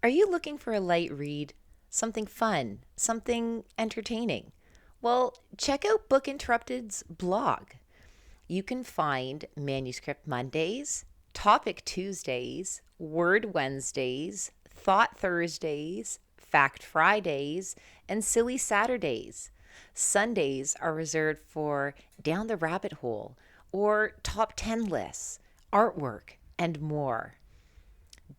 Are you looking for a light read? Something fun? Something entertaining? Well, check out Book Interrupted's blog. You can find Manuscript Mondays, Topic Tuesdays, Word Wednesdays, Thought Thursdays, Fact Fridays, and Silly Saturdays. Sundays are reserved for Down the Rabbit Hole or Top 10 lists, artwork, and more.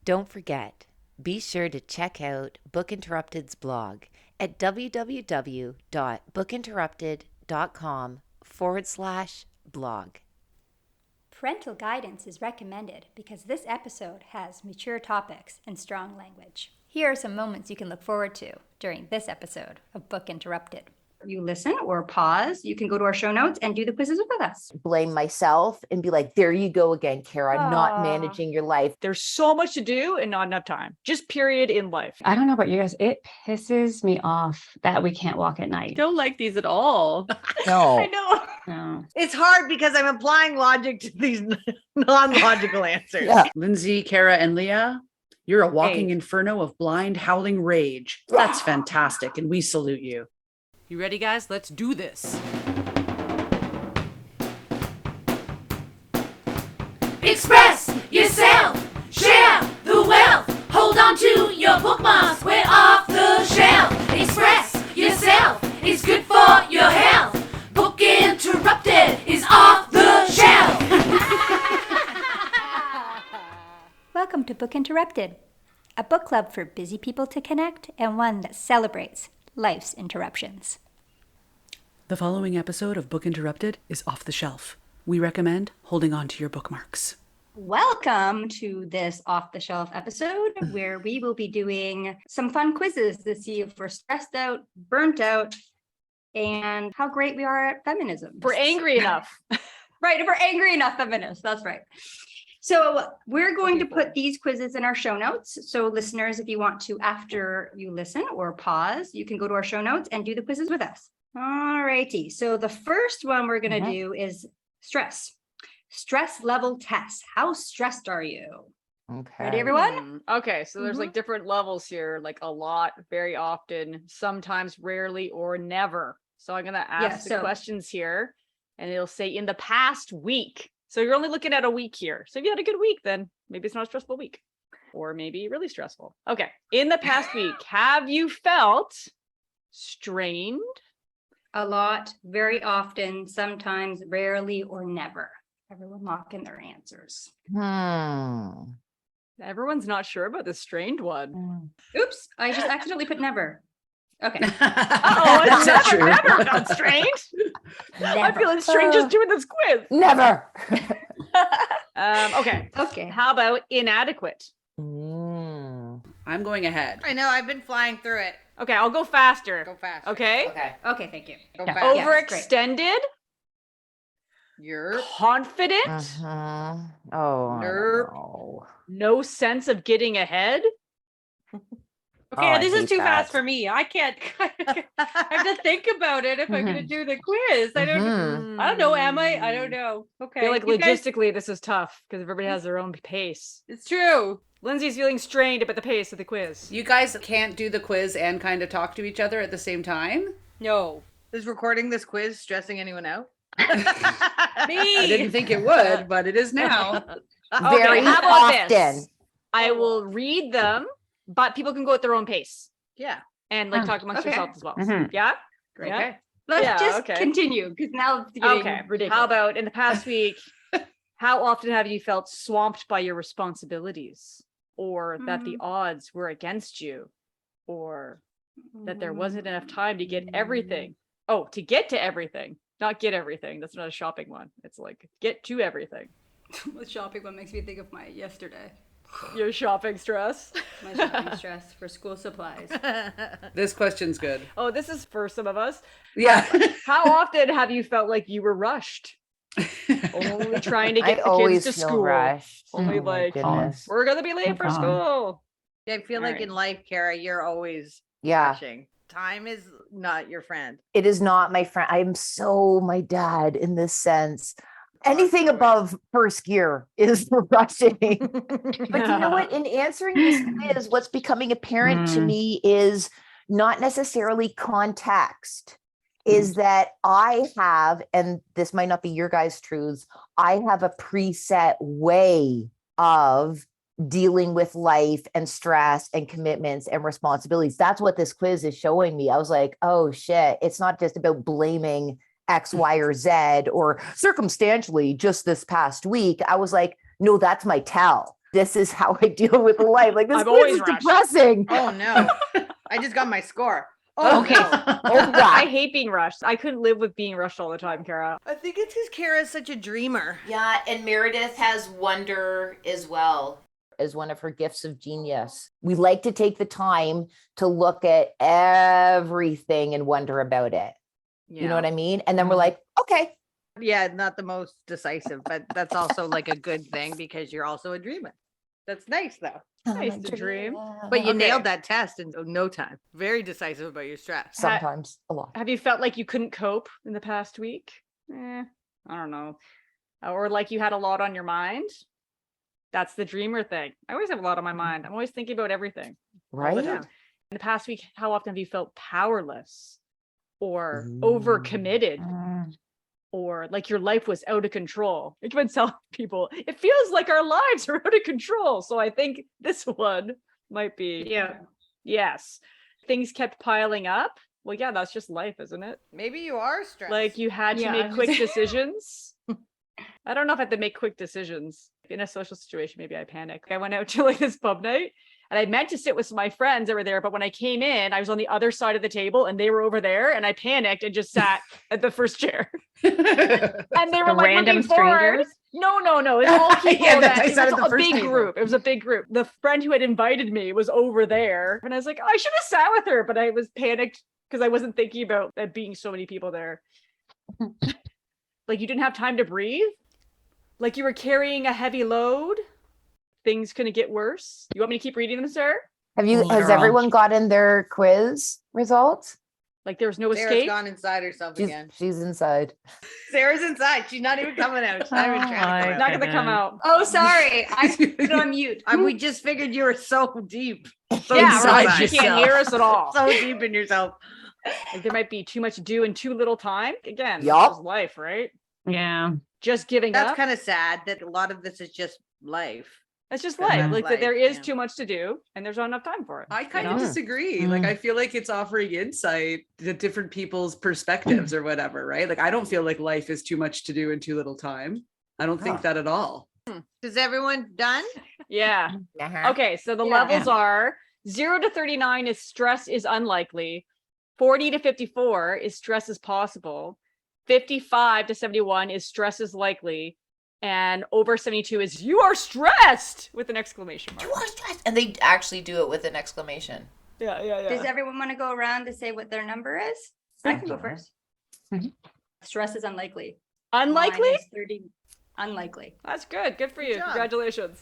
Don't forget, be sure to check out Book Interrupted's blog at www.bookinterrupted.com/blog. Parental guidance is recommended because this episode has mature topics and strong language. Here are some moments you can look forward to during this episode of Book Interrupted. You listen or pause. You can go to our show notes and do the quizzes with us. Blame myself and be like, there you go again, Kara, not managing your life. There's so much to do and not enough time. Just period in life. I don't know about you guys. It pisses me off that we can't walk at night. Don't like these at all. No. I know. No. It's hard because I'm applying logic to these non-logical answers. Yeah. Lindsay, Kara, and Leah, you're a walking inferno of blind, howling rage. That's fantastic, and we salute you. You ready, guys? Let's do this. Express yourself, share the wealth, hold on to your bookmarks, we're off the shelf. Express yourself, it's good for your health. Book Interrupted is off the shelf. Welcome to Book Interrupted, a book club for busy people to connect and one that celebrates life's interruptions. The following episode of Book Interrupted is off the shelf. We recommend holding on to your bookmarks. Welcome to this off-the-shelf episode where we will be doing some fun quizzes to see if we're stressed out, burnt out, and how great we are at feminism. We're angry enough. Right, if we're angry enough feminists, that's right. So we're going to put these quizzes in our show notes. So listeners, if you want to, after you listen or pause, you can go to our show notes and do the quizzes with us. All righty. So the first one we're going to do is stress. Stress level test. How stressed are you? Okay. Ready, everyone? Okay, so there's like different levels here, like a lot, very often, sometimes, rarely, or never. So I'm going to ask the questions here, and it'll say in the past week. So you're only looking at a week here. So if you had a good week, then maybe it's not a stressful week, or maybe really stressful. Okay. In the past week, have you felt strained? A lot, very often, sometimes, rarely, or never. Everyone lock in their answers. Everyone's not sure about the strained one. Oops, I just accidentally put never. Okay. Oh, never felt strained. I'm feeling strange just doing this quiz. Never. Okay. Okay. How about inadequate? I'm going ahead. I know, I've been flying through it. Okay, I'll go faster. Go fast. Okay. Okay, thank you. Go fast. Overextended. You're Confident. Oh, Nerve. No sense of getting ahead. Okay, I this is hate too that. fast for me. I can't. I have to think about it if I'm going to do the quiz. I don't know. Am I? I don't know. Okay. I feel like you guys- logistically this is tough because everybody has their own pace. it's true. Lindsay's feeling strained about the pace of the quiz. You guys can't do the quiz and kind of talk to each other at the same time? No. is recording this quiz stressing anyone out? Me. I didn't think it would, but it is now. Very how about often. this? I will read them, but people can go at their own pace Yeah. and like talk amongst okay. yourselves as well. Mhm. Yeah? Great. Yeah? Okay. Let's continue because now it's getting Okay. ridiculous. How about in the past week, how often have you felt swamped by your responsibilities, or that the odds were against you, or that there wasn't enough time to get everything? Oh, to get to everything, not get everything. That's not a shopping one. It's like get to everything. The shopping one makes me think of my yesterday. Your shopping stress. My shopping stress for school supplies. This question's good. Oh, this is for some of us. Yeah. How often have you felt like you were rushed? Only trying to I get the always kids to feel school. rushed. Only Oh my like, goodness. we're gonna be late for school. I feel like in life, Kara, you're always Yeah. rushing. Time is not your friend. It is not my friend. I'm so my dad in this sense. anything above first gear is rushing. But you know what? In answering this quiz, what's becoming apparent to me is not necessarily context, is that I have, and this might not be your guys' truths, I have a preset way of dealing with life and stress and commitments and responsibilities. That's what this quiz is showing me. I was like, oh shit, it's not just about blaming X, Y, or Z, or circumstantially just this past week. I was like, no, that's my tell. This is how I deal with life. Like, this quiz is depressing. Oh no. I just got my score. Oh, Okay. no. Oh, God. I hate being rushed. I couldn't live with being rushed all the time, Kara. I think it's because Kara's such a dreamer. Yeah, and Meredith has wonder as well as one of her gifts of genius. We like to take the time to look at everything and wonder about it. You know what I mean? And then we're like, okay. Yeah, not the most decisive, but that's also like a good thing because you're also a dreamer. That's nice though. Nice to dream. But you nailed that test in no time. Very decisive about your stress. Sometimes a lot. Have you felt like you couldn't cope in the past week? I don't know. Or like you had a lot on your mind? That's the dreamer thing. I always have a lot on my mind. I'm always thinking about everything. Right? In the past week, how often have you felt powerless or overcommitted? Or like your life was out of control? I've been telling people, it feels like our lives are out of control. So I think this one might be. Yeah. Yes. Things kept piling up. Well, yeah, that's just life, isn't it? Maybe you are stressed. Like you had to make quick decisions. I don't know if I had to make quick decisions. In a social situation, maybe I panic. I went out to like this pub night and I meant to sit with my friends that were there. But when I came in, I was on the other side of the table and they were over there and I panicked and just sat at the first chair. And they were like random looking forward. strangers? No. It's all people. Yeah, that, I it sat was at the a first big table. group. It was a big group. The friend who had invited me was over there. And I was like, oh, I should have sat with her. But I was panicked because I wasn't thinking about there being so many people there. Like you didn't have time to breathe. Like you were carrying a heavy load. Things couldn't get worse. You want me to keep reading them, sir? Has everyone gotten their quiz results? Like there's no Sarah's escape? gone inside herself again. She's inside. Sarah's inside. She's not even coming out. She's not even trying to come Not out. gonna come out. Oh, sorry. I put it on mute. We just figured you were so deep. So Yeah, inside right. You can't yourself. hear us at all. So deep in yourself. Like there might be too much to do in too little time. Again, Yup. this is life, right? Yeah. Just giving That's up. kind of sad that a lot of this is just life. It's just That's life. Like life, there is yeah. too much to do and there's not enough time for it. I kind you of know? disagree. Like, I feel like it's offering insight to different people's perspectives or whatever, right? Like, I don't feel like life is too much to do in too little time. I don't think that at all. Is everyone done? Yeah. Uh-huh. Okay, so the levels are 0 to 39 is stress is unlikely. 40 to 54 is stress is possible. 55 to 71 is stress is likely. And over 72 is you are stressed with an exclamation mark. You are stressed. And they actually do it with an exclamation. Yeah. Does everyone want to go around to say what their number is? I can go first. Stress is unlikely. Unlikely? Mine is 30. Unlikely. That's good. Good for you. job. Congratulations.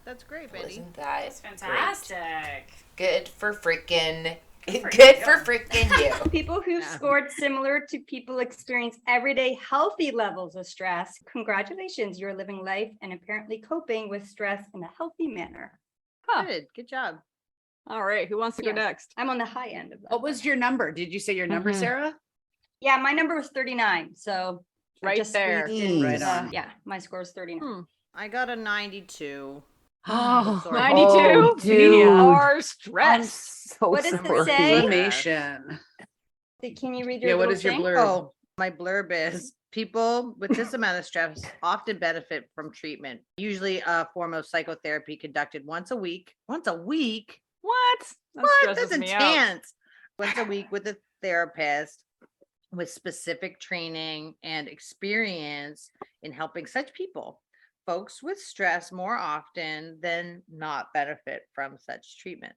That's great, Betty. Isn't that Fantastic. good for freaking Good for good you. for freaking you? People who've scored similar to people experience everyday healthy levels of stress. Congratulations, you're living life and apparently coping with stress in a healthy manner. Good job. All right. Who wants to go Yes. next? I'm on the high end of that. What was your number? Did you say your number, Sarah? Yeah, my number was 39. So I Right just there. squeezed in, Right on. yeah, my score is 39. I got a 92. Oh, Sorry. 92? Oh, We dude. are I'm stressed. so What does it sorry. say? Inflammation. Can you read your Yeah, what little is your thing? blurb? Oh, my blurb is people with this amount of stress often benefit from treatment, usually a form of psychotherapy conducted once a week. Once a week? What? That What? stresses That's me out. intense. Once a week with a therapist with specific training and experience in helping such people. Folks with stress more often than not benefit from such treatment.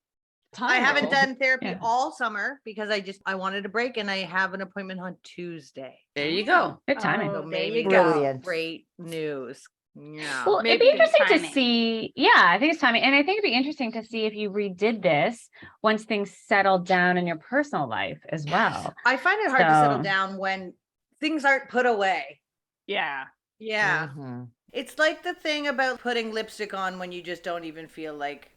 I haven't done therapy all summer because I wanted a break and I have an appointment on Tuesday. There you go. Good timing. So there maybe you go. Brilliant. Great news. Yeah. Well, it'd Maybe be interesting to timing. see. Yeah, I think it's timing. And I think it'd be interesting to see if you redid this once things settled down in your personal life as well. I find it hard to settle So- down when things aren't put away. Yeah. Yeah. Mm-hmm. It's like the thing about putting lipstick on when you just don't even feel like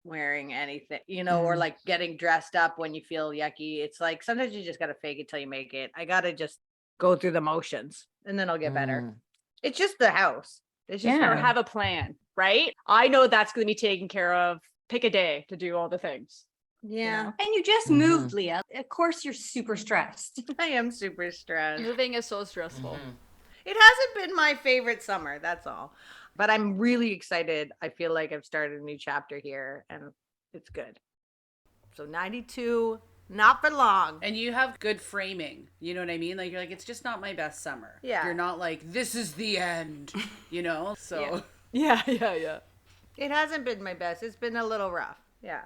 wearing anything, or like getting dressed up when you feel yucky. It's like sometimes you just got to fake it till you make it. I got to just go through the motions and then I'll get better. It's just the house. It's just or have a plan, right? I know that's going to be taken care of. Pick a day to do all the things. Yeah. And you just moved, Leah. Of course you're super stressed. I am super stressed. Moving is so stressful. It hasn't been my favorite summer, that's all. But I'm really excited. I feel like I've started a new chapter here and it's good. So 92, not for long. And you have good framing. You know what I mean? Like, you're like, it's just not my best summer. Yeah. You're not like, this is the end, So. Yeah. It hasn't been my best. It's been a little rough. Yeah.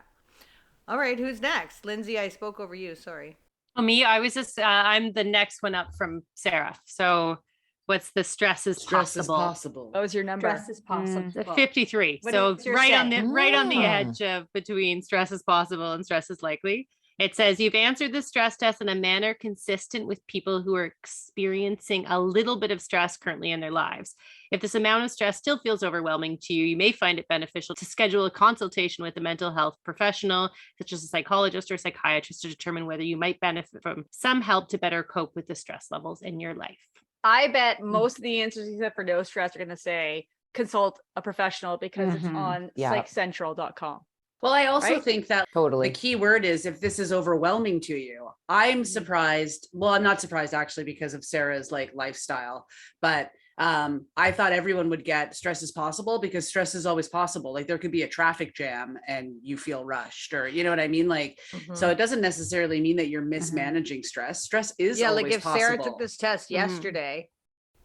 All right. Who's next? Lindsay, I spoke over you. Sorry. Me, I was just, I'm the next one up from Sarah. So what's the stress is possible? What was your number? Stress is possible. 53. What So does yours right say? on the edge of between stress is possible and stress is likely. It says you've answered the stress test in a manner consistent with people who are experiencing a little bit of stress currently in their lives. If this amount of stress still feels overwhelming to you, you may find it beneficial to schedule a consultation with a mental health professional, such as a psychologist or psychiatrist, to determine whether you might benefit from some help to better cope with the stress levels in your life. I bet most of the answers, except for no stress, are going to say consult a professional because it's on psychcentral.com. Well, I also think that Totally. the key word is if this is overwhelming to you. I'm surprised. Well, I'm not surprised actually because of Sarah's like lifestyle, but I thought everyone would get stress is possible because stress is always possible. Like there could be a traffic jam and you feel rushed or you know what I mean? Like, so it doesn't necessarily mean that you're mismanaging stress. Stress is always like if possible. Sarah took this test yesterday,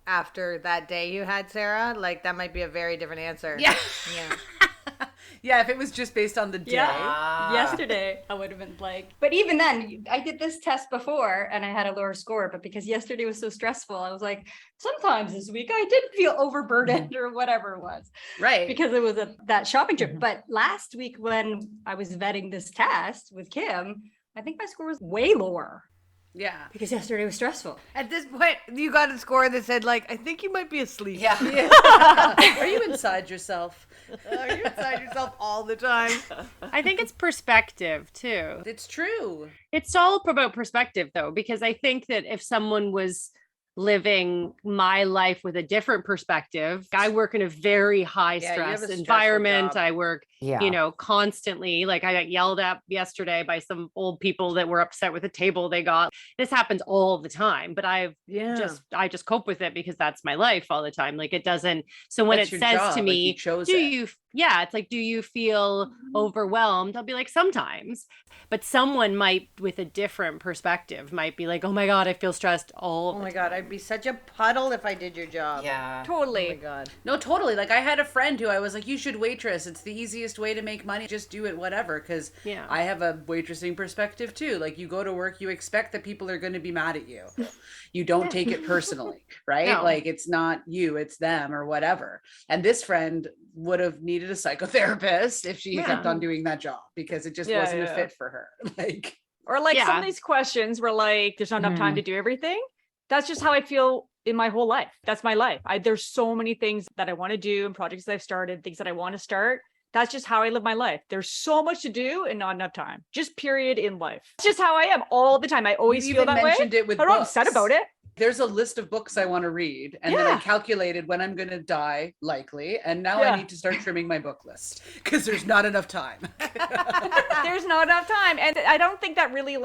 after that day you had, Sarah, like that might be a very different answer. Yeah. Yeah. Yeah, if it was just based on the day. Yesterday, I would have been like, but even then, I did this test before and I had a lower score, but because yesterday was so stressful, I was like, sometimes this week I did feel overburdened or whatever it was. Right. Because it was that shopping trip. But last week when I was vetting this test with Kim, I think my score was way lower. Yeah. Because yesterday was stressful. At this point, you got a score that said, like, I think you might be asleep. Yeah. Are you inside yourself? Are you inside yourself all the time? I think it's perspective too. It's true. It's all about perspective though, because I think that if someone was living my life with a different perspective, I work in a very high stress environment. I work, constantly. Like I got yelled at yesterday by some old people that were upset with a table they got. This happens all the time, but I just cope with it because that's my life all the time. Like it doesn't. So when it says to me, it's like, do you feel overwhelmed? I'll be like, sometimes, but someone might with a different perspective might be like, oh my God, I feel stressed all the time. I'd be such a puddle if I did your job. Yeah. Totally. Oh my God. No, totally. Like I had a friend who I was like, you should waitress. It's the easiest way to make money. Just do it, whatever. Because I have a waitressing perspective too. Like you go to work, you expect that people are going to be mad at you. You don't take it personally, right? No. Like it's not you, it's them or whatever. And this friend would have needed a psychotherapist if she kept on doing that job because it just wasn't a fit for her. Like, or like some of these questions were like, there's not enough time to do everything. That's just how I feel in my whole life. That's my life. There's so many things that I want to do and projects that I've started, things that I want to start. That's just how I live my life. There's so much to do and not enough time. Just period in life. It's just how I am all the time. I always feel that way. It with I'm not upset about it. There's a list of books I want to read. And then I calculated when I'm going to die, likely. And now I need to start trimming my book list because there's not enough time. There's not enough time. And I don't think that really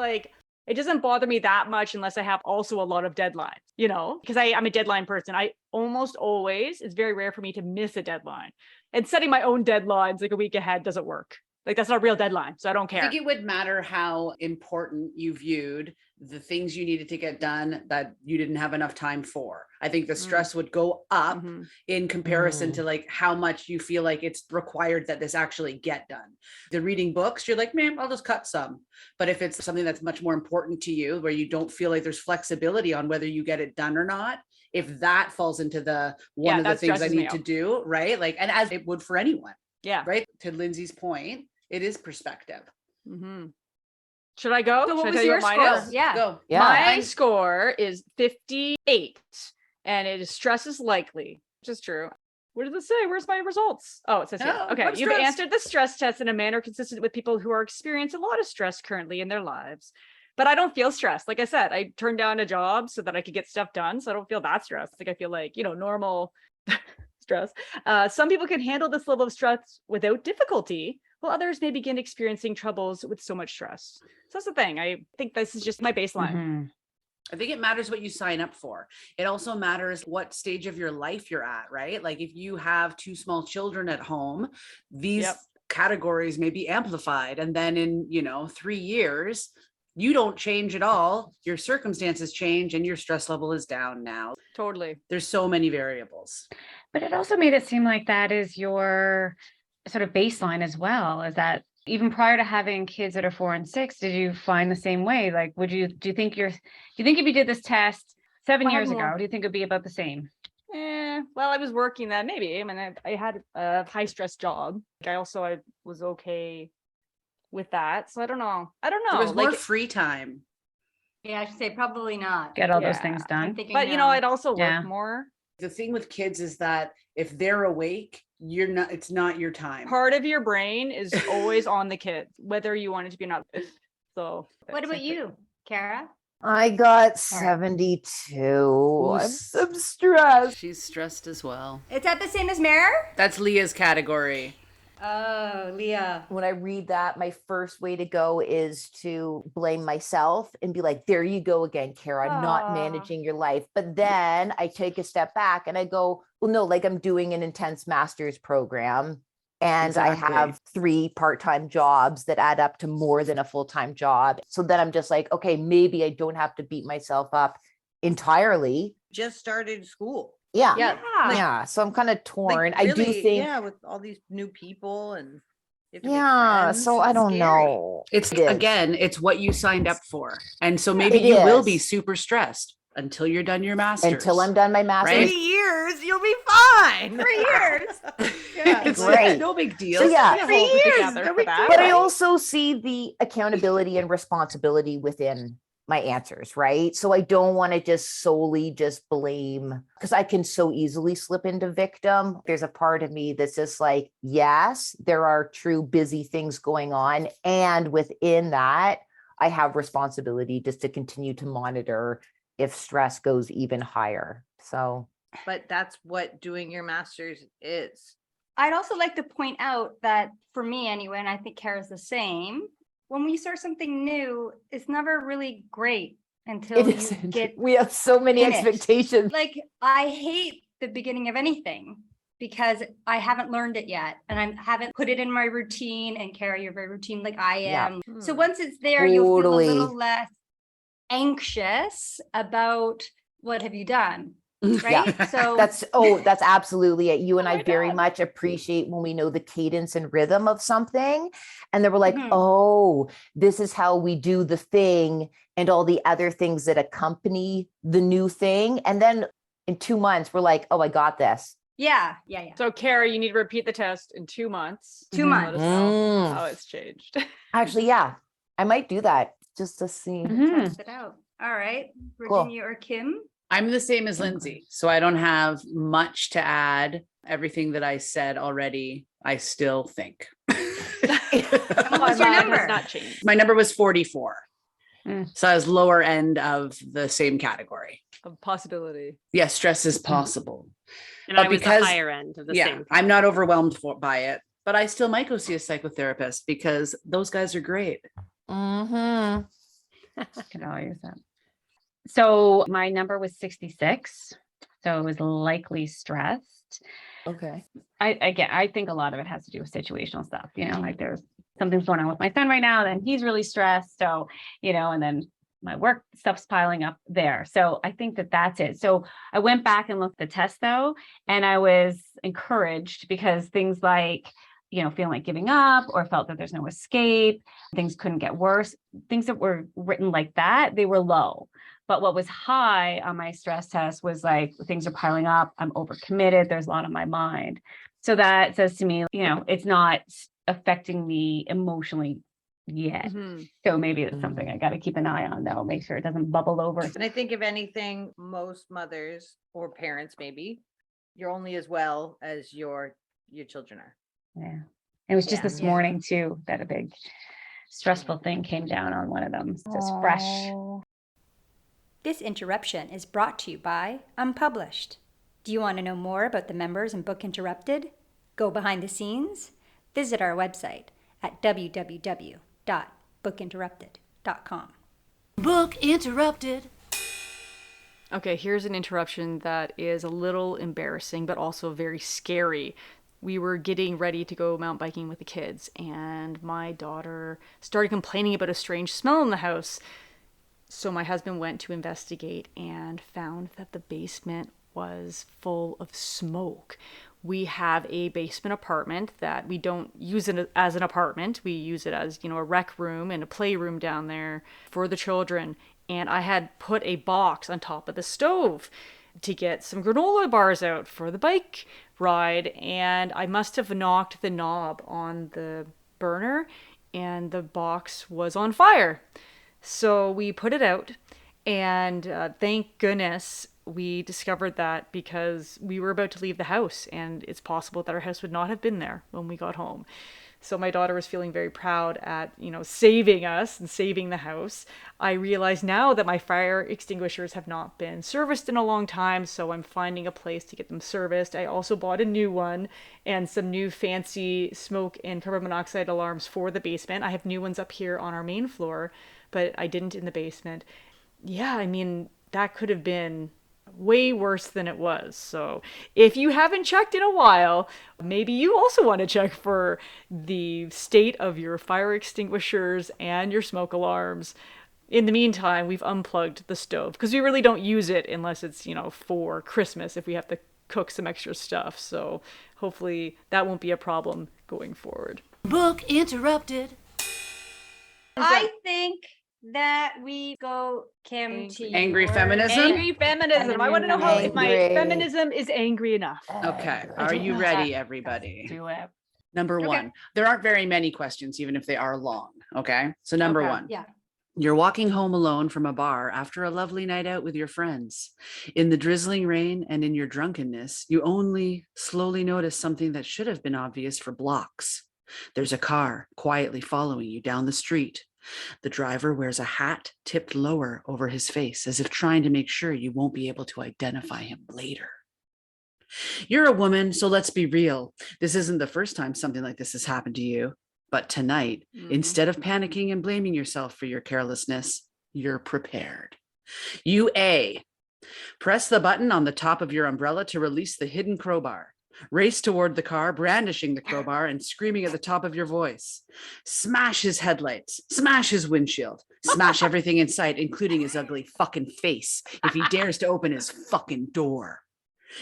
it doesn't bother me that much unless I have also a lot of deadlines, because I'm a deadline person. I almost always, it's very rare for me to miss a deadline. And setting my own deadlines like a week ahead doesn't work. Like that's not a real deadline. So I don't care. I think it would matter how important you viewed the things you needed to get done that you didn't have enough time for. I think the stress would go up in comparison to like how much you feel like it's required that this actually get done. The reading books, you're like, man, I'll just cut some. But if it's something that's much more important to you, where you don't feel like there's flexibility on whether you get it done or not, if that falls into the one of the things I need to do, right? Like, and as it would for anyone. Yeah. Right. To Lindsay's point, it is perspective. Should I go? So what Should I was tell you your what mine score? is? Yeah. Go. Yeah. My score is 58. and it is stress is likely, which is true. What does it say? Where's my results? Oh, it says here. Okay, you've answered the stress test in a manner consistent with people who are experiencing a lot of stress currently in their lives. But I don't feel stressed. Like I said, I turned down a job so that I could get stuff done. So I don't feel that stressed. Like I feel like, normal stress. Some people can handle this level of stress without difficulty, while others may begin experiencing troubles with so much stress. So that's the thing. I think this is just my baseline. Mm-hmm. I think it matters what you sign up for. It also matters what stage of your life you're at, right? Like if you have 2 small children at home, these categories may be amplified. And then in, 3 years, you don't change at all. Your circumstances change and your stress level is down now. Totally. There's so many variables. But it also made it seem like that is your sort of baseline as well. Is that even prior to having kids that are 4 and 6, did you find the same way? Like, do you think if you did this test 7 years ago, do you think it'd be about the same? Well, I was working that maybe. I mean, I had a high stress job. I was okay with that. So I don't know. There was more free time. Yeah, I should say probably not. Get all those things done. But I'd also work more. The thing with kids is that if they're awake, it's not your time. Part of your brain is always on the kid, whether you want it to be or not. So what about you, Kara? I got 72. I'm so stressed. She's stressed as well. Is that the same as Mare? That's Leah's category. Oh, Leah. When I read that, my first way to go is to blame myself and be like, there you go again, Kara, not managing your life. But then I take a step back and I go, well, no, like I'm doing an intense master's program and I have 3 part-time jobs that add up to more than a full-time job. So then I'm just like, okay, maybe I don't have to beat myself up entirely. Just started school. Yeah. So I'm kind of torn. I do think, with all these new people and so I don't know. It's what you signed up for. And so maybe you will be super stressed until you're done your master's. Until I'm done my master's. Right? 3 years, you'll be fine. 3 years. It's great. No big deal. So 3 years. But I also see the accountability and responsibility within my answers, right? So I don't want to just blame, because I can so easily slip into victim. There's a part of me that's just like, yes, there are true busy things going on. And within that, I have responsibility just to continue to monitor if stress goes even higher. So, but that's what doing your master's is. I'd also like to point out that for me anyway, and I think Kara's the same, when we start something new, it's never really great until we have so many expectations. Like I hate the beginning of anything because I haven't learned it yet and I haven't put it in my routine. And Kara, you're very routine like I am. Yeah. So once it's there, you'll feel a little less anxious about what have you done. Right. Yeah. So that's absolutely it. You and I very much appreciate when we know the cadence and rhythm of something. And then we're like, oh, this is how we do the thing and all the other things that accompany the new thing. And then in 2 months, we're like, oh, I got this. Yeah. So Kara, you need to repeat the test in 2 months. 2 months. Let us know how it's changed. Actually, yeah, I might do that just to see. Test it out. All right. Virginia or Kim? I'm the same as Lindsay, so I don't have much to add. Everything that I said already, I still think. What was your number? Has not changed. My number was 44. So I was lower end of the same category. Of possibility. Yes, stress is possible. And I was the higher end of the same. I'm not overwhelmed by it, but I still might go see a psychotherapist because those guys are great. Mm-hmm. Could all use that. So my number was 66. So it was likely stressed. Okay. I think a lot of it has to do with situational stuff, like there's something's going on with my son right now, then he's really stressed. So, and then my work stuff's piling up there. So I think that's it. So I went back and looked at the test though, and I was encouraged because things like, feeling like giving up or felt that there's no escape, things couldn't get worse, things that were written like that, they were low. But what was high on my stress test was like, things are piling up. I'm overcommitted. There's a lot on my mind. So that says to me, it's not affecting me emotionally yet. So maybe it's something I got to keep an eye on, though. Make sure it doesn't bubble over. And I think if anything, most mothers or parents, maybe, you're only as well as your children are. Yeah. It was just this morning too that a big stressful thing came down on one of them. It's just fresh. This interruption is brought to you by Unpublished. Do you want to know more about the members in Book Interrupted? Go behind the scenes? Visit our website at www.bookinterrupted.com. Book Interrupted. Okay, here's an interruption that is a little embarrassing, but also very scary. We were getting ready to go mountain biking with the kids, and my daughter started complaining about a strange smell in the house. So my husband went to investigate and found that the basement was full of smoke. We have a basement apartment that we don't use it as an apartment. We use it as, a rec room and a playroom down there for the children. And I had put a box on top of the stove to get some granola bars out for the bike ride. And I must have knocked the knob on the burner and the box was on fire. So we put it out, and thank goodness we discovered that, because we were about to leave the house, and it's possible that our house would not have been there when we got home. So my daughter was feeling very proud at, saving us and saving the house. I realize now that my fire extinguishers have not been serviced in a long time, so I'm finding a place to get them serviced. I also bought a new one and some new fancy smoke and carbon monoxide alarms for the basement. I have new ones up here on our main floor, but I didn't in the basement. Yeah, I mean, that could have been way worse than it was. So if you haven't checked in a while, maybe you also want to check for the state of your fire extinguishers and your smoke alarms. In the meantime, we've unplugged the stove because we really don't use it unless it's, for Christmas, if we have to cook some extra stuff. So hopefully that won't be a problem going forward. Book Interrupted. I think that we go, Kim, to angry your- feminism. Angry feminism. I want to know how if my feminism is angry enough. Okay. Are you ready, everybody? Do it. Number one, there aren't very many questions, even if they are long. Okay. So number one. Yeah. You're walking home alone from a bar after a lovely night out with your friends. In the drizzling rain and in your drunkenness, you only slowly notice something that should have been obvious for blocks. There's a car quietly following you down the street. The driver wears a hat tipped lower over his face, as if trying to make sure you won't be able to identify him later. You're a woman, so let's be real. This isn't the first time something like this has happened to you. But tonight, instead of panicking and blaming yourself for your carelessness, you're prepared. You press the button on the top of your umbrella to release the hidden crowbar. Race toward the car, brandishing the crowbar and screaming at the top of your voice. Smash his headlights, smash his windshield, smash everything in sight, including his ugly fucking face, if he dares to open his fucking door.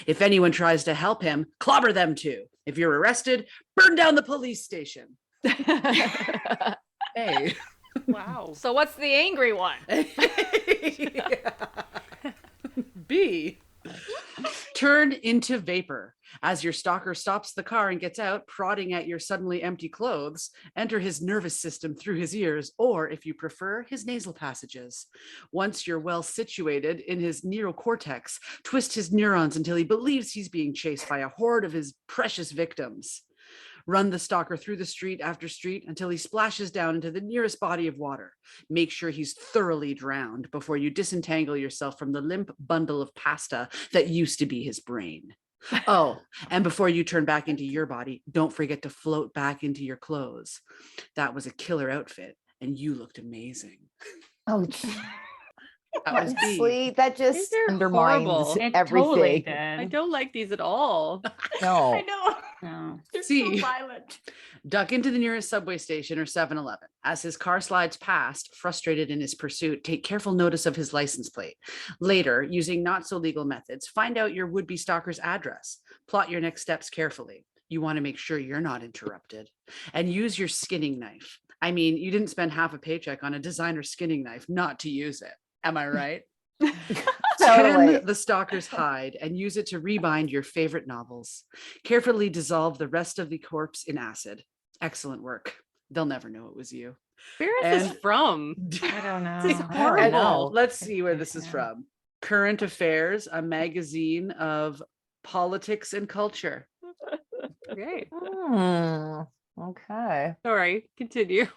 If anyone tries to help him, clobber them too. If you're arrested, burn down the police station. A. Wow. So what's the angry one? B. Turn into vapor. As your stalker stops the car and gets out, prodding at your suddenly empty clothes, enter his nervous system through his ears, or if you prefer, his nasal passages. Once you're well situated in his neocortex, twist his neurons until he believes he's being chased by a horde of his precious victims. Run the stalker through the street after street until he splashes down into the nearest body of water. Make sure he's thoroughly drowned before you disentangle yourself from the limp bundle of pasta that used to be his brain. Oh, and before you turn back into your body, don't forget to float back into your clothes. That was a killer outfit, and you looked amazing. Oh, honestly, that just undermines everything. Totally I don't like these at all. No. I know. No. They're See. so violent. Duck into the nearest subway station or 7-Eleven. As his car slides past, frustrated in his pursuit, take careful notice of his license plate. Later, using not so legal methods, find out your would-be stalker's address. Plot your next steps carefully. You want to make sure you're not interrupted. And use your skinning knife. I mean, you didn't spend half a paycheck on a designer skinning knife not to use it. Am I right? Totally. Tan the stalker's hide and use it to rebind your favorite novels. Carefully dissolve the rest of the corpse in acid. Excellent work. they'll never know it was you. Where is this from? I don't know. This is horrible. Let's see where this is from. Current Affairs, a magazine of politics and culture. Great. Okay. Sorry, continue.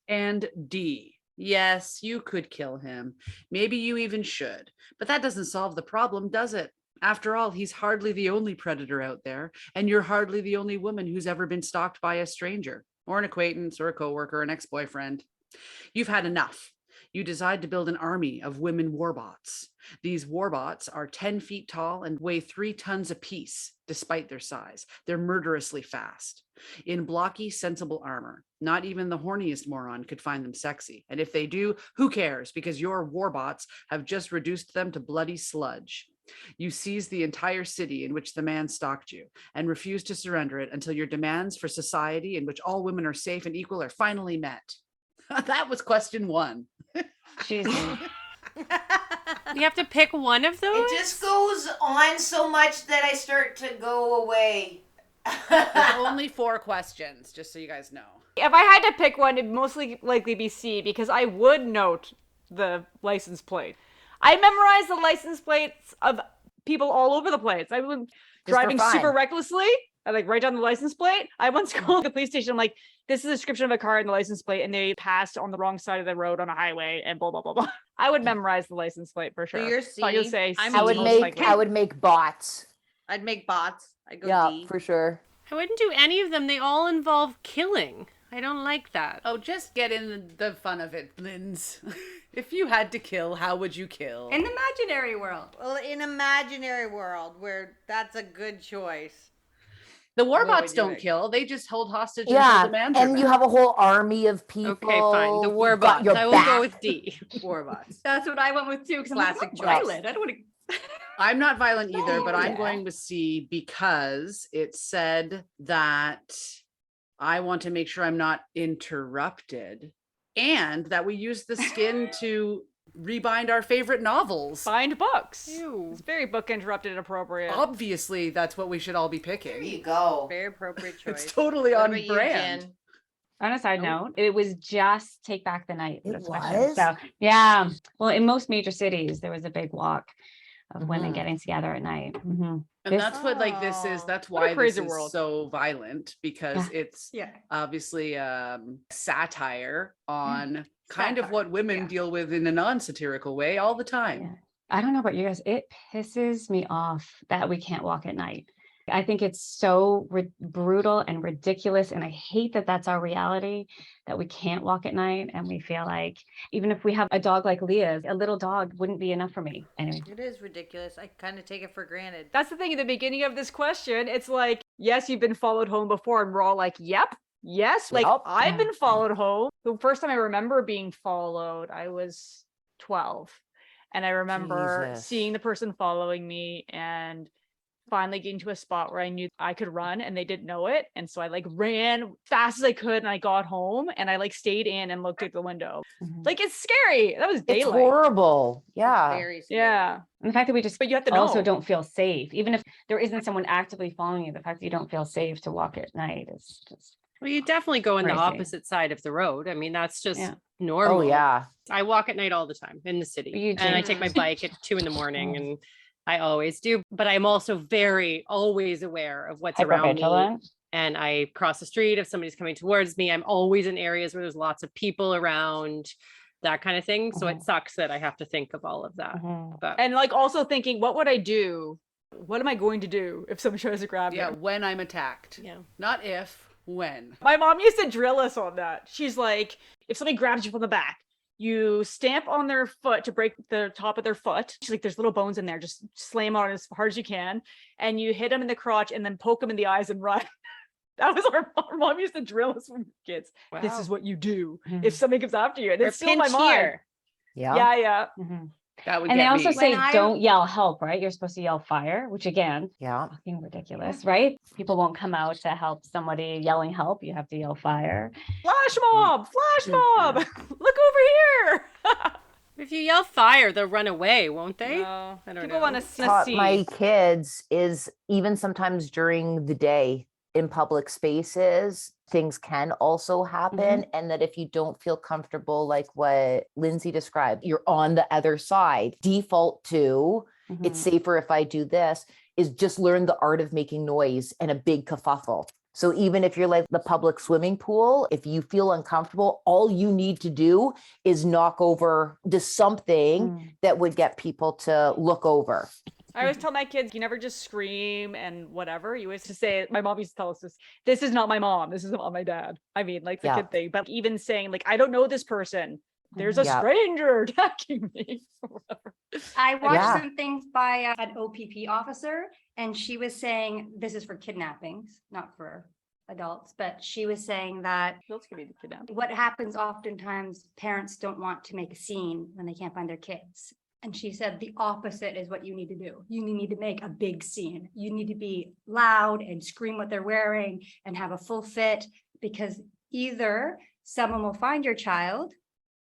And D, yes, you could kill him. Maybe you even should. But that doesn't solve the problem, does it? After all, he's hardly the only predator out there, and you're hardly the only woman who's ever been stalked by a stranger, or an acquaintance, or a coworker, or an ex-boyfriend. You've had enough. You decide to build an army of women warbots. These warbots are 10 feet tall and weigh 3 tons apiece, despite their size. They're murderously fast. In blocky, sensible armor. Not even the horniest moron could find them sexy. And if they do, who cares? Because your warbots have just reduced them to bloody sludge. You seize the entire city in which the man stalked you and refuse to surrender it until your demands for society in which all women are safe and equal are finally met. That was question 1. Jesus. You have to pick one of those? It just goes on so much that I start to go away. There's only 4 questions, just so you guys know. If I had to pick one, it'd mostly likely be C, because I would note the license plate. I memorized the license plates of people all over the place. I was driving super recklessly. I write down the license plate. I once called the police station. I'm like, this is a description of a car and the license plate, and they passed on the wrong side of the road on a highway and blah, blah, blah, blah. I would memorize the license plate for sure. So you're C. You'll say I would make bots. I'd make bots. I'd go Yeah, D. for sure. I wouldn't do any of them. They all involve killing. I don't like that. Oh, just get in the fun of it, Linz. If you had to kill, how would you kill? In the imaginary world. Well, in imaginary world where that's a good choice. The warbots don't kill. They just hold hostage until Yeah, demands and you have a whole army of people. Okay, fine. The who've got warbots. your I will back. go with D. warbots. That's what I went with too, because I'm Classic like, choice. violent. I don't want to. I'm not violent either, but I'm Yeah. going with C because it said that I want to make sure I'm not interrupted and that we use the skin to rebind our favorite novels. Bind books. Ew. It's very book interrupted and appropriate. Obviously, that's what we should all be There picking. you go. Very appropriate choice. It's totally What on about you, brand. Jen? On a side note, it was just Take Back the Night. It this question. was? So yeah. Well, in most major cities, there was a big walk of women Mhm. getting together at night. Mm-hmm. And that's what this is. That's What a why this crazy is world. so violent, because it's Yeah. obviously satire on kind of what women deal with in a non-satirical way all the time. Yeah. I don't know about you guys. It pisses me off that we can't walk at night. I think it's so brutal and ridiculous. And I hate that that's our reality, that we can't walk at night. And we feel like even if we have a dog like Leah's, a little dog wouldn't be enough for me. Anyway. It is ridiculous. I kind of take it for granted. That's the thing at the beginning of this question. It's like, yes, you've been followed home before. And we're all like, yep, yes. Like, Yup. I've been followed home. The first time I remember being followed, I was 12. And I remember Jesus. seeing the person following me and finally getting to a spot where I knew I could run and they didn't know it. And so I ran fast as I could and I got home and I stayed in and looked at the window. Mhm. It's scary. That was It's daylight. horrible. Yeah. Very scary. Yeah. And the fact that we just But you have to also know. don't feel safe, even if there isn't someone actively following you, the fact that you don't feel safe to walk at night is just Well, you definitely go on the Crazy. opposite side of the road. I mean, that's just Yeah. normal. Oh yeah. I walk at night all the time in the city. You And I do. take my bike at 2 in the morning Oh. and I always do. But I'm also always aware of what's around me. hypervigilant. And I cross the street if somebody's coming towards me. I'm always in areas where there's lots of people around, that kind of thing. So it sucks that I have to think of all of that. Mhm. But And also thinking, what would I do? What am I going to do if someone tries to grab me? Yeah, when I'm attacked. yeah. Not if, when. My mom used to drill us on that. She's like, if somebody grabs you from the back, you stamp on their foot to break the top of their foot. She's like, there's little bones in there. Just slam on as hard as you can. And you hit them in the crotch and then poke them in the eyes and run. That was our mom used to drill us when we were kids. This Wow. is what you do Mhm. if somebody comes after you. And Or it's still in my pinch mind. here. Yeah. Yeah, yeah. Mhm. That would And they get also me. say When I- don't yell help, right? You're supposed to yell fire, which again, Yeah. fucking ridiculous, right? People won't come out to help somebody yelling help. You have to yell fire. Flash mob! Flash mob! Look over here! If you yell fire, they'll run away, won't they? No. I don't People know. want to Taught see. my kids is even sometimes during the day, in public spaces, things can also happen. And that if you don't feel comfortable, like what Lindsay described, you're on the other side. Default to, it's safer if I do this, is just learn the art of making noise and a big kerfuffle. So even if you're like the public swimming pool, if you feel uncomfortable, all you need to do is knock over to something that would get people to look over. I always tell my kids, you never just scream and whatever. You always just say, my mom used to tell us this is not my mom. This is not my dad. I mean, like the kid thing, but even saying like, I don't know this person. There's a stranger attacking me. I watched some things by an OPP officer, and she was saying, this is for kidnappings, not for adults, but she was saying that what happens oftentimes, parents don't want to make a scene when they can't find their kids. And she said the opposite is what you need to do. You need to make a big scene. You need to be loud and scream what they're wearing and have a full fit, because either someone will find your child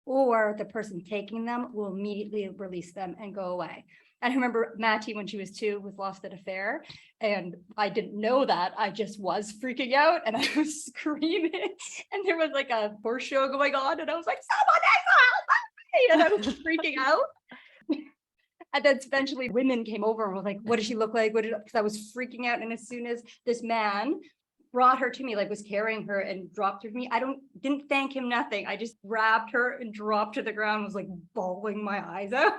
or the person taking them will immediately release them and go away. And I remember Matty, when she was 2, was lost at a fair, and I didn't know that. I just was freaking out and I was screaming, and there was like a horse show going on, and I was like, someone help me! And I was freaking out. And then eventually women came over and was like, what does she look like? Because I was freaking out. And as soon as this man brought her to me, like was carrying her and dropped her to me, didn't thank him, nothing. I just grabbed her and dropped to the ground, was like bawling my eyes out.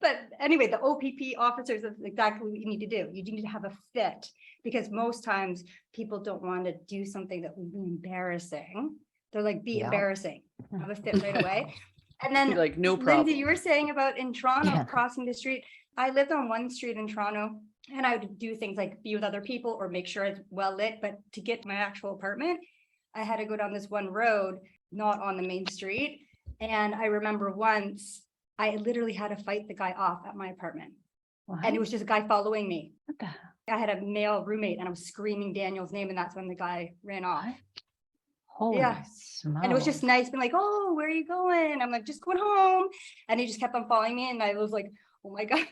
But anyway, the OPP officers, that's exactly what you need to do. You need to have a fit, because most times people don't want to do something that would be embarrassing. They're like, be embarrassing, have a fit right away. And then like, no problem. Lindsay, you were saying about in Toronto, crossing the street. I lived on one street in Toronto, and I would do things like be with other people or make sure it's well lit. But to get to my actual apartment, I had to go down this one road, not on the main street. And I remember once I literally had to fight the guy off at my apartment. What? And it was just a guy following me. What the hell? I had a male roommate and I was screaming Daniel's name, and that's when the guy ran off. What? Holy smokes. And it was just nice being like, oh, where are you going? I'm like, just going home. And he just kept on following me. And I was like, oh my God.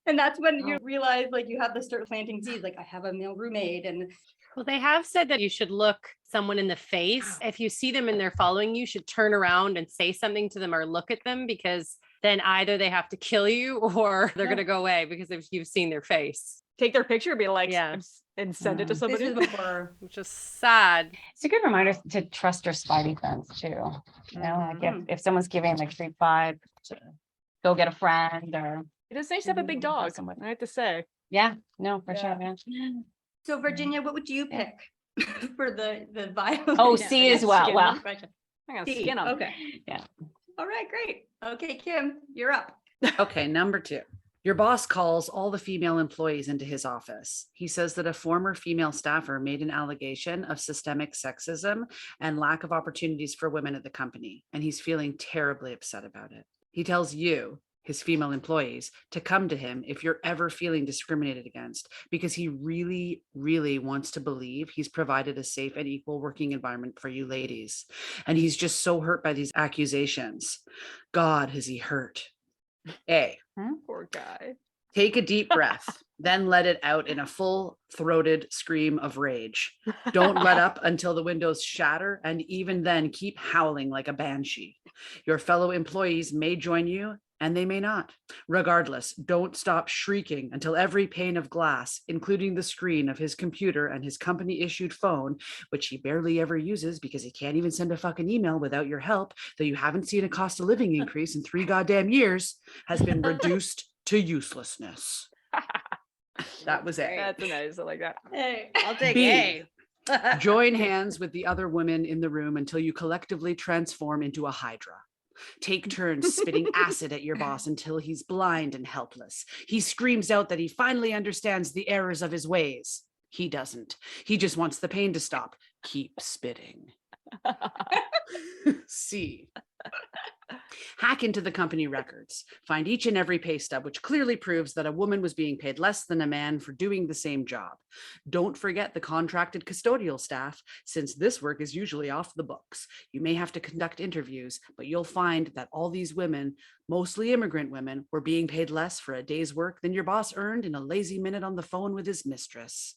And that's when you realize, like, you have to start planting seeds. Like, I have a male roommate. And well, they have said that you should look someone in the face. If you see them and they're following you, should turn around and say something to them or look at them, because then either they have to kill you or they're going to go away, because if you've seen their face. Take their picture and be like, and send it to somebody. This is before, which is sad. It's a good reminder to trust your spidey sense too. You know, like if someone's giving like 3 5 to go get a friend, or it is nice to have a big dog. I have to say. Yeah, no, for sure. Man. So Virginia, what would you pick for the violence? Oh, C as well. Well, I got skin on. Okay. Yeah. All right, great. Okay, Kim, you're up. Okay, number 2. Your boss calls all the female employees into his office. He says that a former female staffer made an allegation of systemic sexism and lack of opportunities for women at the company, and he's feeling terribly upset about it. He tells you, his female employees, to come to him if you're ever feeling discriminated against, because he really, really wants to believe he's provided a safe and equal working environment for you ladies. And he's just so hurt by these accusations. God, has he hurt. A. Poor guy. Take a deep breath, then let it out in a full-throated scream of rage. Don't let up until the windows shatter, and even then keep howling like a banshee. Your fellow employees may join you, and they may not. Regardless, don't stop shrieking until every pane of glass, including the screen of his computer and his company-issued phone, which he barely ever uses because he can't even send a fucking email without your help, though you haven't seen a cost of living increase in 3 goddamn years, has been reduced to uselessness. That was it. That's nice. I like that. Hey, I'll take B. A. Join hands with the other women in the room until you collectively transform into a hydra. Take turns spitting acid at your boss until he's blind and helpless. He screams out that he finally understands the errors of his ways. He doesn't. He just wants the pain to stop. Keep spitting. C. Hack into the company records. Find each and every pay stub, which clearly proves that a woman was being paid less than a man for doing the same job. Don't forget the contracted custodial staff, since this work is usually off the books. You may have to conduct interviews, but you'll find that all these women, mostly immigrant women, were being paid less for a day's work than your boss earned in a lazy minute on the phone with his mistress.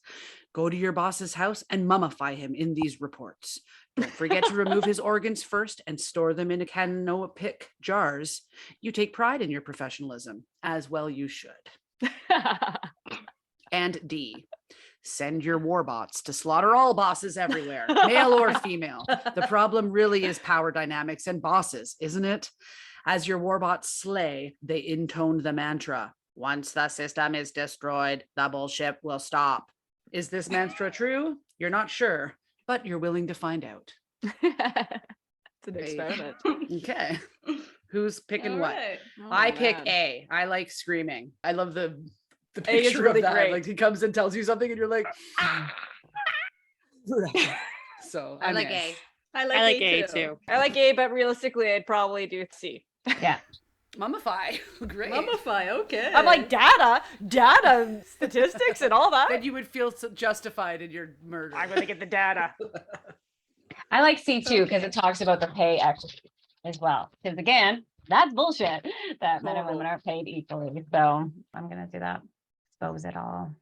Go to your boss's house and mummify him in these reports. Don't forget to remove his organs first and store them in a canopic jars. You take pride in your professionalism, as well you should. And D, send your war bots to slaughter all bosses everywhere, male or female. The problem really is power dynamics and bosses, isn't it? As your war bots slay, they intone the mantra, once the system is destroyed, the bullshit will stop. Is this mantra true? You're not sure, but you're willing to find out. It's an experiment. Okay. Who's picking what? Right. I pick A. I like screaming. I love the A is picture really of that. great. Like he comes and tells you something and you're like, so I I'm like in. A. I I like A too. I like A, but realistically, I'd probably do C. Yeah. Mummify. Great. Mummify, okay. I'm like data, statistics, and all that. Then you would feel so justified in your murder. I'm gonna get the data. I like C too, because it talks about the pay equity as well. Because again, that's bullshit that men and women are paid equally. So I'm gonna do that. Expose it all.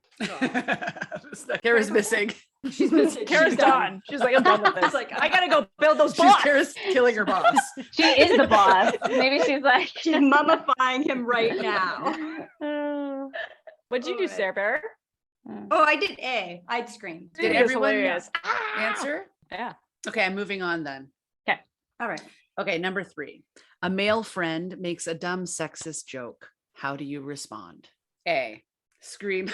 Kara's missing. She's missing. Kara's done. She's like, I'm done with this. Like, I gotta go build those bots. Kara's killing her boss. She is the boss. Maybe she's like She's mummifying him right now. What'd you do, Sarah Bear? Oh, I did A. I'd scream. Did It was everyone hilarious. answer? Yeah. Okay, I'm moving on then. All right. Okay, number 3. A male friend makes a dumb sexist joke. How do you respond? A. Scream.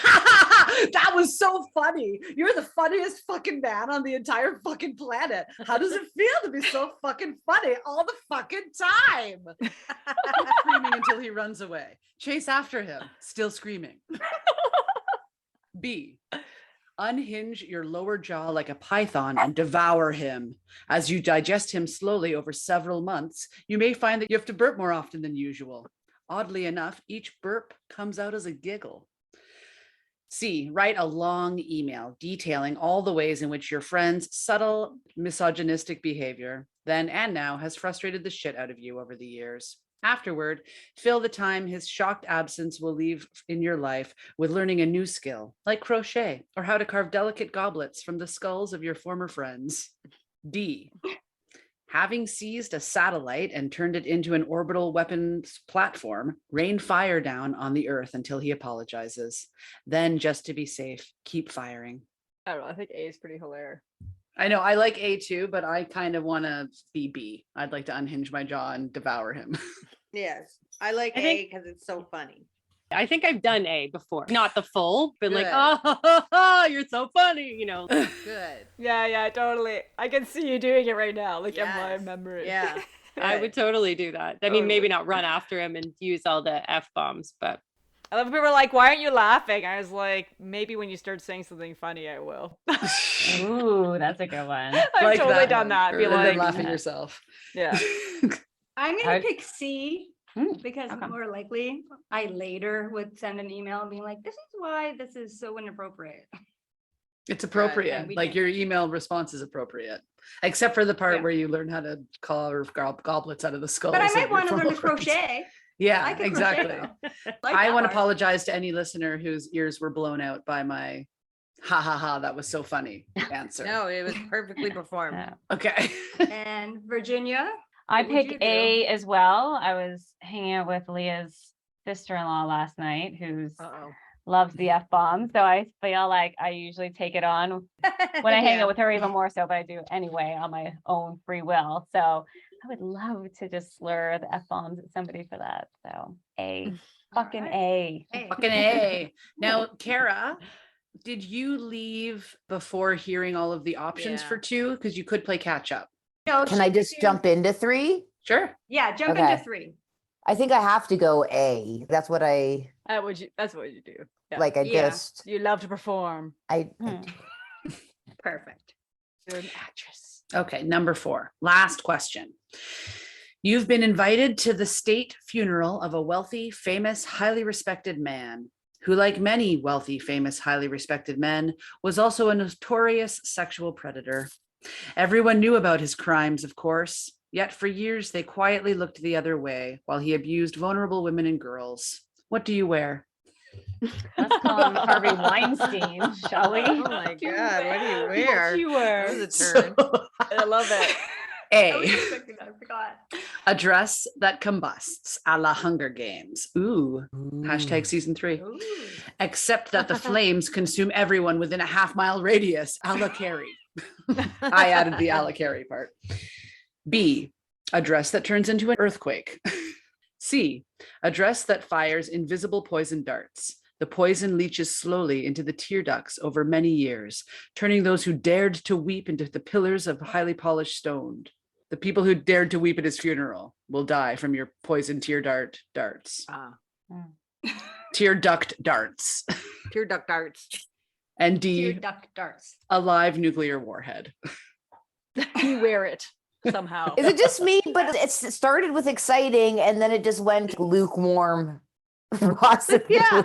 That was so funny. You're the funniest fucking man on the entire fucking planet. How does it feel to be so fucking funny all the fucking time? Screaming until he runs away. Chase after him, still screaming. B. Unhinge your lower jaw like a python and devour him. As you digest him slowly over several months, you may find that you have to burp more often than usual. Oddly enough, each burp comes out as a giggle. C. Write a long email detailing all the ways in which your friend's subtle misogynistic behavior then and now has frustrated the shit out of you over the years. Afterward, fill the time his shocked absence will leave in your life with learning a new skill, like crochet or how to carve delicate goblets from the skulls of your former friends. D. Having seized a satellite and turned it into an orbital weapons platform, rain fire down on the Earth until he apologizes. Then, just to be safe, keep firing. I don't know. I think A is pretty hilarious. I know I like A too, but I kind of want to be B. I'd like to unhinge my jaw and devour him. Yes. I like I A think- because it's so funny. I think I've done A before. Not the full, but like, Good. oh, you're so funny, you know. Good. Yeah, totally. I can see you doing it right now, like in my Yes. memory. Yeah. I would totally do that. I mean, maybe not run after him and use all the F-bombs, but I love when people are like, "Why aren't you laughing?" I was like, "Maybe when you start saying something funny, I will." Ooh, that's a good one. I've Like totally that done one. that. Be And then like, laughing yourself. yeah. I'm gonna I- pick C because okay. more likely I later would send an email being like, "This is why this is so inappropriate." It's appropriate. Yeah, we Like can- your email response is appropriate, except for the part Yeah. where you learn how to carve goblets out of the skulls. But I of might your want to learn to former friends. crochet. Yeah, I could crochet, exactly. though. Like I that want to part. apologize to any listener whose ears were blown out by my ha ha ha, that was so funny answer. No, it was perfectly performed. Yeah. Okay. And Virginia, I What would you pick do? A as well. I was hanging out with Leah's sister-in-law last night, who's Uh-oh. loves the F-bomb. So I feel like I usually take it on when I hang Yeah. out with her even more so, but I do anyway on my own free will. So I would love to just slur the F-bombs at somebody for that. So A, fucking right. A. Hey. Fucking A. Now, Kara, did you leave before hearing all of the options Yeah. for 2? Because you could play catch up. No, Can I just jump into 3? Sure. Yeah, jump Okay. into 3. I think I have to go A. That's what I That's what you do. Yeah. like. I Yeah. just You love to perform. I Hmm. Perfect. You're an actress. Okay, number 4. Last question. You've been invited to the state funeral of a wealthy, famous, highly respected man who, like many wealthy, famous, highly respected men, was also a notorious sexual predator. Everyone knew about his crimes, of course, yet for years they quietly looked the other way while he abused vulnerable women and girls. What do you wear? Let's call him Harvey Weinstein, shall we? Oh my God, what do you wear? What do you wear? That was a turn. I love it. A, I forgot. a dress that combusts, a la Hunger Games. Ooh. Hashtag season 3. Ooh. Except that the flames consume everyone within a half-mile radius, a la Carrie. I added the a la Carrie part. B, a dress that turns into an earthquake. C, a dress that fires invisible poison darts. The poison leaches slowly into the tear ducts over many years, turning those who dared to weep into the pillars of highly polished stone. The people who dared to weep at his funeral will die from your poison tear darts. Tear duct darts. Tear duct darts. And D, Tear duct darts. a live nuclear warhead. You wear it somehow. Is it just me? But it started with exciting and then it just went lukewarm. Possibly. Yeah.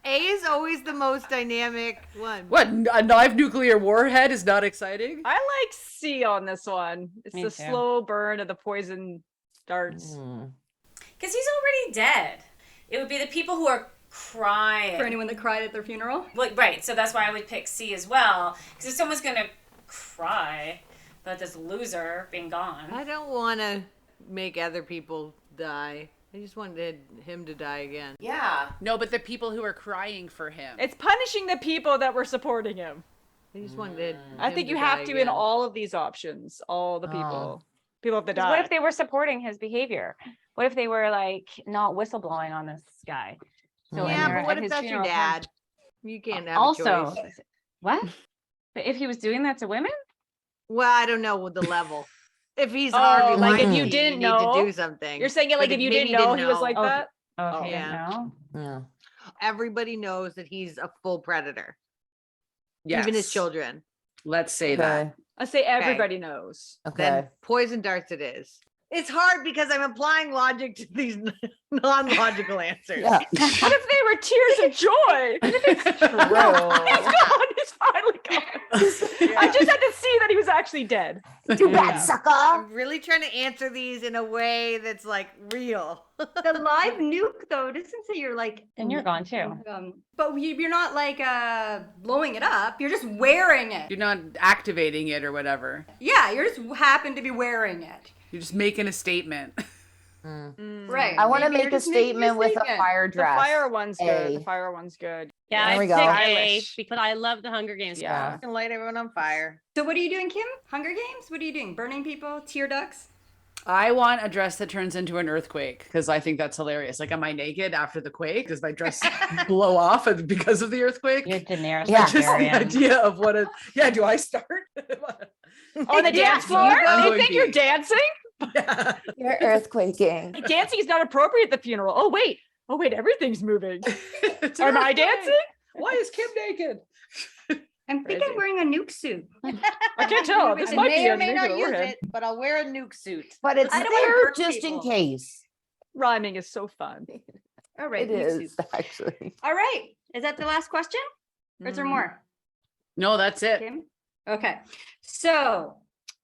A is always the most dynamic one. What? A live nuclear warhead is not exciting? I like C on this one. It's Me the too. slow burn of the poison darts. Because he's already dead. It would be the people who are crying. For anyone that cried at their funeral? Like, right, so that's why I would pick C as well. Because if someone's going to cry about this loser being gone. I don't want to make other people die. I just wanted him to die again. Yeah. No, but the people who are crying for him. It's punishing the people that were supporting him. I just wanted I him think to you have die to again. in all of these options. All the people. People have to 'Cause die. what if they were supporting his behavior? What if they were like not whistleblowing on this guy? So when Yeah, they're but what at if his that's your funeral, dad? You can't have also, a choice. what? But if he was doing that to women? Well, I don't know the level. If he's Oh, Harvey like if Weinstein, you didn't need know? to do something. You're saying it like But if you maybe didn't know he was like Oh, that? Oh, if you yeah. didn't know? Yeah. Everybody knows that he's a full predator. Yes. Even his children. Let's say that. I say everybody knows. Okay. Then poison darts it is. It's hard because I'm applying logic to these non-logical answers. Yeah. What if they were tears of joy? He's gone. He's finally gone. I just had to see that he was actually dead. Too bad, sucker. I'm really trying to answer these in a way that's like real. The live nuke, though, doesn't say you're like. Then you're gone too. But you're not like blowing it up. You're just wearing it. You're not activating it or whatever. Yeah, you just happen to be wearing it. You're just making a statement. Right. I want to Maybe make you're a just making statement with a statement. fire The dress. fire one's good. A. The fire one's good. Yeah, There we I go. picked A Stylish. because I love the Hunger Games. Yeah. And light everyone on fire. So what are you doing, Kim? Hunger Games? What are you doing? Burning people? Tear ducts? I want a dress that turns into an earthquake because I think that's hilarious. Like, am I naked after the quake? Does my dress blow off because of the earthquake? You're Daenerys Yeah. Just the Targaryen. idea of what a do I start? On the dance floor? I'm They going think you're B. dancing? Yeah. You're earthquaking. Dancing is not appropriate at the funeral. Oh wait, everything's moving. It's Am I earthquake. dancing? Why is Kim naked? I'm thinking wearing a nuke suit. I can't tell. This I might may be or a may not nuclear use warhead. it, but I'll wear a nuke suit. But it's I don't wanna there burn just in people. case. Rhyming is so fun. All right. It nuke is suit. actually. All right. Is that the last question? Or is there more? No, that's it. Kim? Okay. So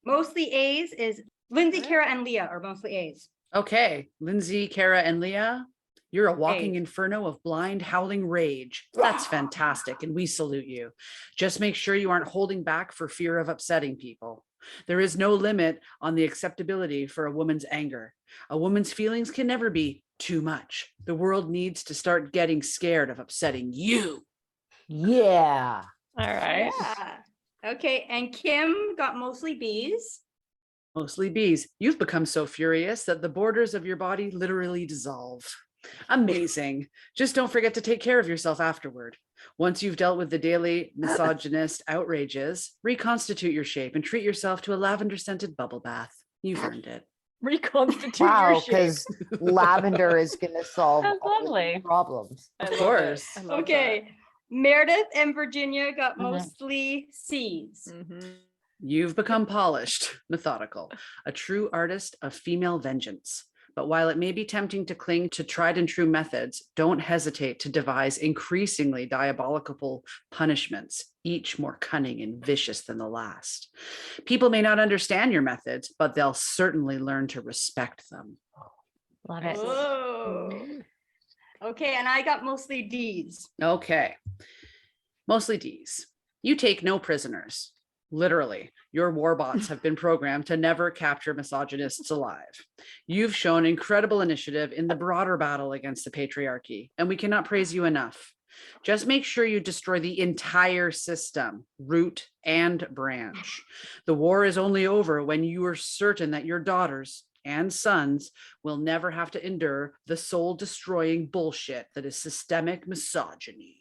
mostly A's is Lindsay, Kara, and Leah are mostly A's. Okay, Lindsay, Kara, and Leah, you're a walking Hey. inferno of blind, howling rage. That's fantastic, and we salute you. Just make sure you aren't holding back for fear of upsetting people. There is no limit on the acceptability for a woman's anger. A woman's feelings can never be too much. The world needs to start getting scared of upsetting you. Yeah. All right. Yeah. Okay. And Kim got mostly B's. Mostly bees. You've become so furious that the borders of your body literally dissolve. Amazing. Just don't forget to take care of yourself afterward. Once you've dealt with the daily misogynist outrages, reconstitute your shape and treat yourself to a lavender scented bubble bath. You've earned it. Reconstitute Wow, your shape. because lavender is going to solve That's all of lovely. the problems. I Of love course. it. I love Okay. Meredith and Virginia got Mhm. mostly C's. that. Mhm. You've become polished, methodical, a true artist of female vengeance. But while it may be tempting to cling to tried and true methods, don't hesitate to devise increasingly diabolical punishments, each more cunning and vicious than the last. People may not understand your methods, but they'll certainly learn to respect them. Love it. Whoa. Okay, and I got mostly D's. Okay. Mostly D's. You take no prisoners. Literally, your warbots have been programmed to never capture misogynists alive. You've shown incredible initiative in the broader battle against the patriarchy, and we cannot praise you enough. Just make sure you destroy the entire system, root and branch. The war is only over when you are certain that your daughters and sons will never have to endure the soul-destroying bullshit that is systemic misogyny.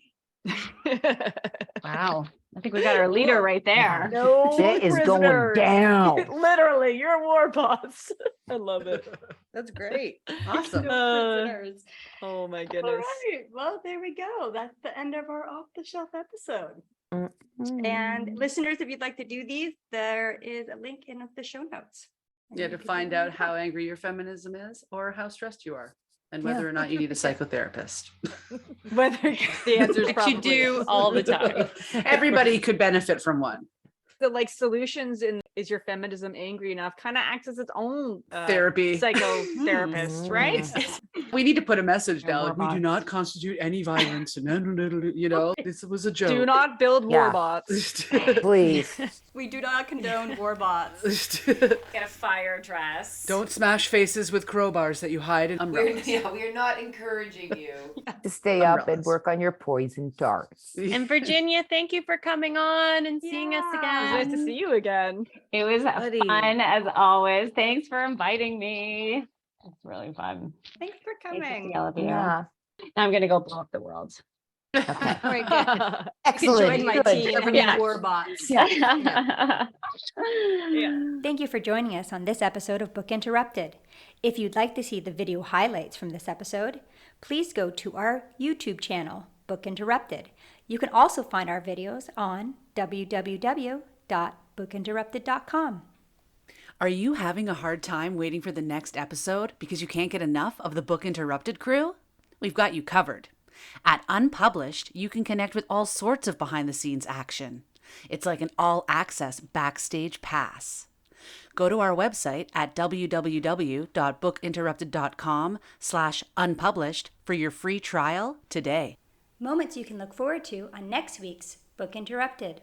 Wow. I think we got our leader right there. No Shit is going prisoners. down. Literally, you're war boss. I love it. That's great. Awesome. Prisoners. Oh my All goodness. right. Well, there we go. That's the end of our off the shelf episode. And listeners, if you'd like to do these, there is a link in the show notes. Yeah, to find out how angry your feminism is or how stressed you are and whether or not you need a psychotherapist. Whether the answer is Which probably you do all the time. Everybody could benefit from one. the like solutions in is your feminism angry enough kind of acts as its own Therapy. psychotherapist, right? We need to put a message down. Like, we do robots. not constitute any violence. You know, this was a joke. Do not build Yeah. war bots. Please. We do not condone war bots. Get a fire dress. Don't smash faces with crowbars that you hide in umbrellas. We're not encouraging you. To stay up and Umbrellas. work on your poison darts. And Virginia, thank you for coming on and seeing us It again. was nice to see you again. It was Buddy. fun as always. Thanks for inviting me. It's really fun. Thanks for Great to coming. see all of you. Yeah. Now I'm gonna go blow up the world. Okay. All right, good. Excellent. Join my Good. team of Yeah. war bots. Yeah. Thank you for joining us on this episode of Book Interrupted. If you'd like to see the video highlights from this episode, please go to our YouTube channel, Book Interrupted. You can also find our videos on www.bookinterrupted.com. Are you having a hard time waiting for the next episode because you can't get enough of the Book Interrupted crew? We've got you covered. At Unpublished, you can connect with all sorts of behind-the-scenes action. It's like an all-access backstage pass. Go to our website at www.bookinterrupted.com/unpublished for your free trial today. Moments you can look forward to on next week's Book Interrupted.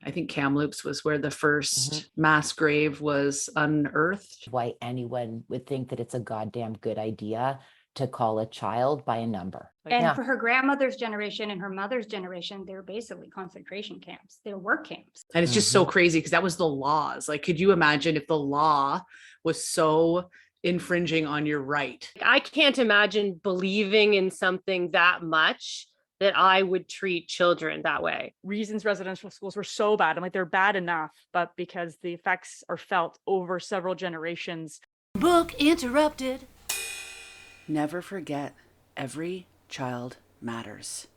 I think Kamloops was where the first mass grave was unearthed. Why anyone would think that it's a goddamn good idea to call a child by a number. And Yeah. for her grandmother's generation and her mother's generation, they were basically concentration camps. They were work camps. And it's just so crazy because that was the laws. Like, could you imagine if the law was so infringing on your right? I can't imagine believing in something that much that I would treat children that way. Reasons residential schools were so bad. I'm like, they're bad enough, but because the effects are felt over several generations. Book Interrupted. Never forget, every child matters.